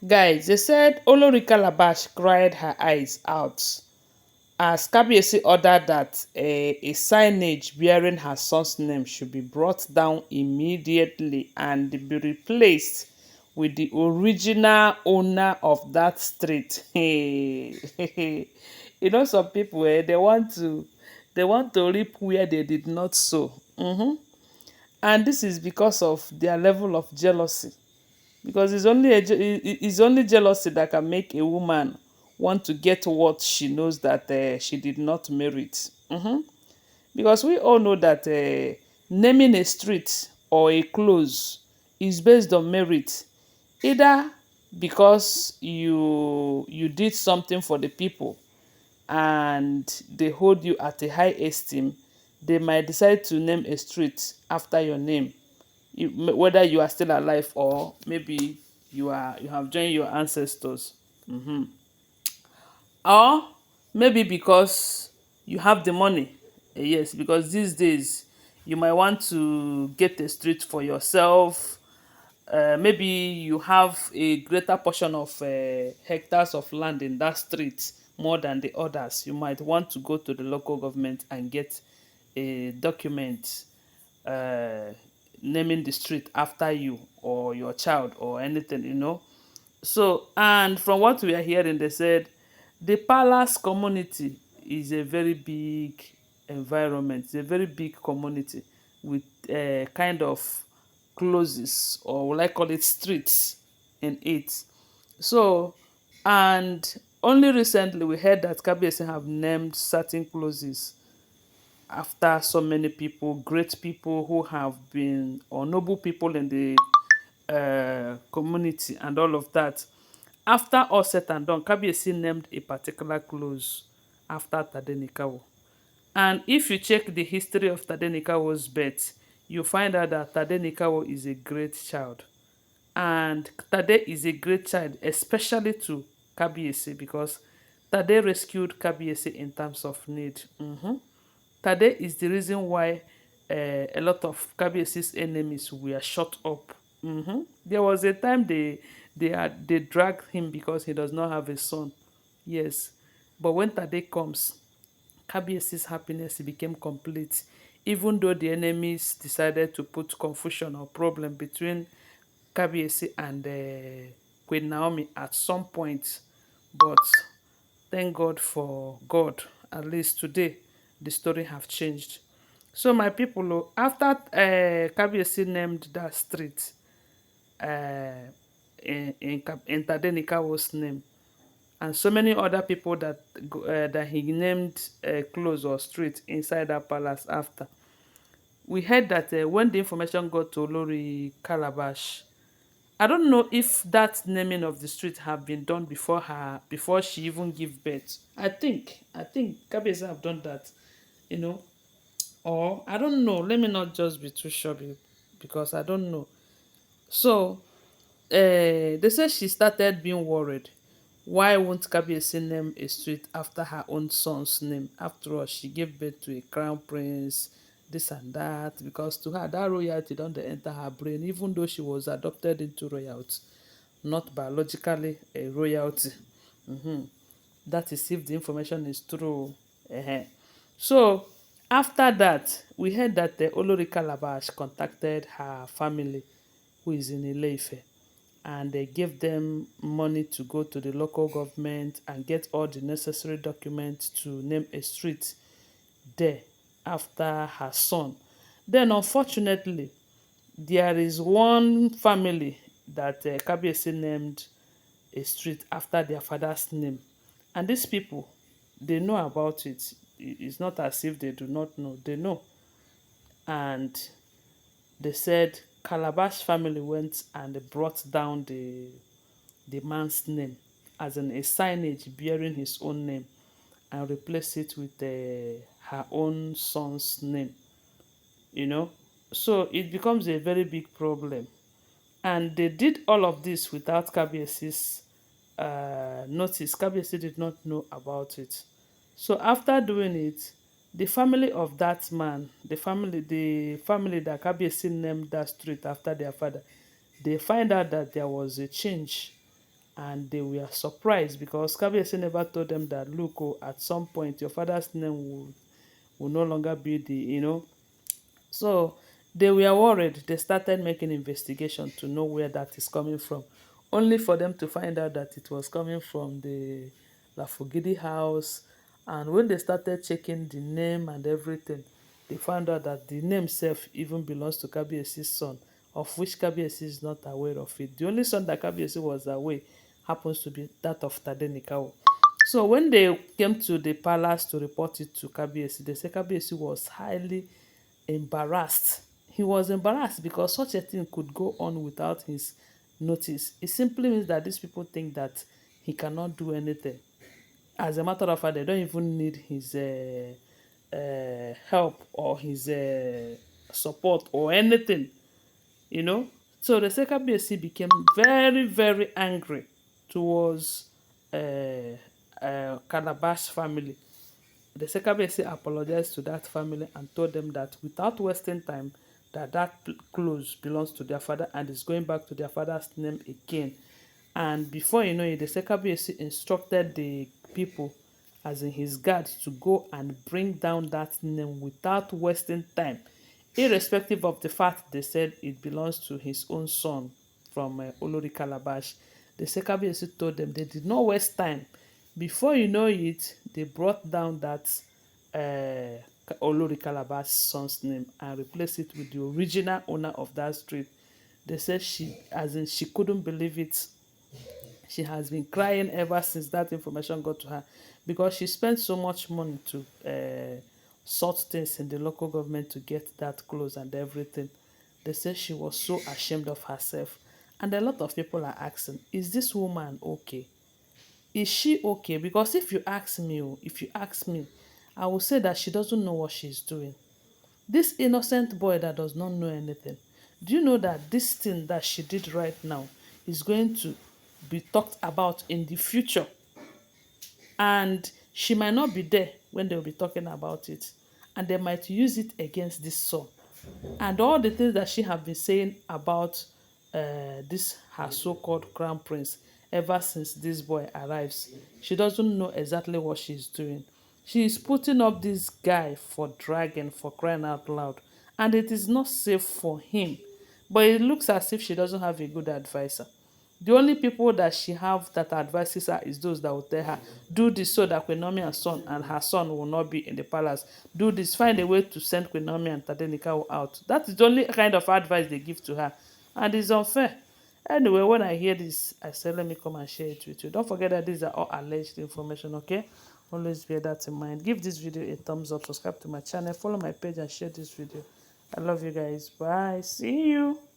Guys, they said Olori Calabash cried her eyes out as Kabiyesi ordered that a signage bearing her son's name should be brought down immediately and be replaced with the original owner of that street. Some people they want to reap where they did not sow. And this is because of their level of jealousy, because it's only jealousy that can make a woman want to get what she knows that she did not merit. Because we all know that naming a street or a close is based on merit, either because you did something for the people and they hold you at a high esteem. They might decide to name a street after your name, whether you are still alive or maybe you have joined your ancestors. Or maybe because you have the money. Yes, because these days you might want to get a street for yourself. Maybe you have a greater portion of hectares of land in that street more than the others. You might want to go to the local government and get a document uh, naming the street after you or your child or anything. So, and from what we are hearing, they said the palace community is a very big environment, it's a very big community with kind of closes, or will I call it streets in it. So, and only recently we heard that Kabiyesi have named certain closes after so many people, great people who have been, or noble people in the community and all of that. After all said and done, Kabiyesi named a particular close after Tadenikawo. And if you check the history of Tadenikawo's birth, you find out that Tadenikawo is a great child. And Tade is a great child, especially to Kabiyesi, because Tade rescued Kabiyesi in times of need. Tade is the reason why a lot of Kabiyesi's enemies were shut up. There was a time they dragged him because he does not have a son. Yes, but when Tade comes, Kabiyesi's happiness became complete, even though the enemies decided to put confusion or problem between Kabiyesi and Queen Naomi at some point. But thank God for God. At least today, the story have changed. So my people, after Kabiyesi named that street uh, in Tadenikawo's name, and so many other people that he named close or street inside that palace after. We heard that when the information got to Olori Calabash, I don't know if that naming of the street have been done before she even give birth. I think Kabiyesi have done that, you know, or I don't know. Let me not just be too sure because I don't know. So they say she started being worried. Why won't Kabiyesi name a street after her own son's name? After all, she gave birth to a crown prince, this and that. Because to her, that royalty don't dey enter her brain, even though she was adopted into royalty, not biologically a royalty. That is if the information is true. So after that, we heard that the Olori Calabash contacted her family who is in Ile-Ife, and they gave them money to go to the local government and get all the necessary documents to name a street there after her son. Then unfortunately, there is one family that Kabiyesi named a street after their father's name. And these people, they know about it. It's not as if they do not know. They know. And they said Calabash family went and they brought down the man's name as in a signage bearing his own name and replaced it with her own son's name. You know, so it becomes a very big problem. And they did all of this without Kabiyesi's notice. Kabiyesi did not know about it. So after doing it, the family of that man, the family that Kabiyesi named that street after their father, they find out that there was a change and they were surprised because Kabiyesi never told them that, look, oh, at some point your father's name will no longer be the, so they were worried. They started making investigation to know where that is coming from, only for them to find out that it was coming from the Lafogidi house. And when they started checking the name and everything, they found out that the name self even belongs to Kabiyesi's son, of which Kabiyesi is not aware of it. The only son that Kabiyesi was aware happens to be that of Tadenikawo. So when they came to the palace to report it to Kabiyesi, they said Kabiyesi was highly embarrassed. He was embarrassed because such a thing could go on without his notice. It simply means that these people think that he cannot do anything. As a matter of fact, they don't even need his help or his support or anything, you know. So the Sekabesi became very, very angry towards Calabash family. The Sekabesi apologized to that family and told them that without wasting time, that clothes belongs to their father and is going back to their father's name again. And before you know it, the Sekabesi instructed the people, as in his guards, to go and bring down that name without wasting time, irrespective of the fact they said it belongs to his own son from Olori Calabash. The Sekabesi told them they did not waste time. Before you know it, they brought down that Olori Calabash's son's name and replaced it with the original owner of that street. They said she couldn't believe it. She has been crying ever since that information got to her, because she spent so much money to sort things in the local government to get that clothes and everything. They said she was so ashamed of herself. And a lot of people are asking, is this woman okay? Is she okay? Because if you ask me, I will say that she doesn't know what she's doing. This innocent boy that does not know anything, do you know that this thing that she did right now is going to be talked about in the future? And she might not be there when they'll be talking about it, and they might use it against this son. And all the things that she have been saying about this her so-called crown prince ever since this boy arrives, she doesn't know exactly what she's doing. She is putting up this guy for dragging, for crying out loud, and it is not safe for him. But it looks as if she doesn't have a good advisor. The only people that she have that advises her is those that will tell her, do this so that QueenNaomi and son and her son will not be in the palace. Do this, find a way to send QueenNaomi and Tadenikawo out. That is the only kind of advice they give to her. And it's unfair. Anyway, when I hear this, I say, let me come and share it with you. Don't forget that these are all alleged information, okay? Always bear that in mind. Give this video a thumbs up, subscribe to my channel, follow my page and share this video. I love you guys. Bye. See you.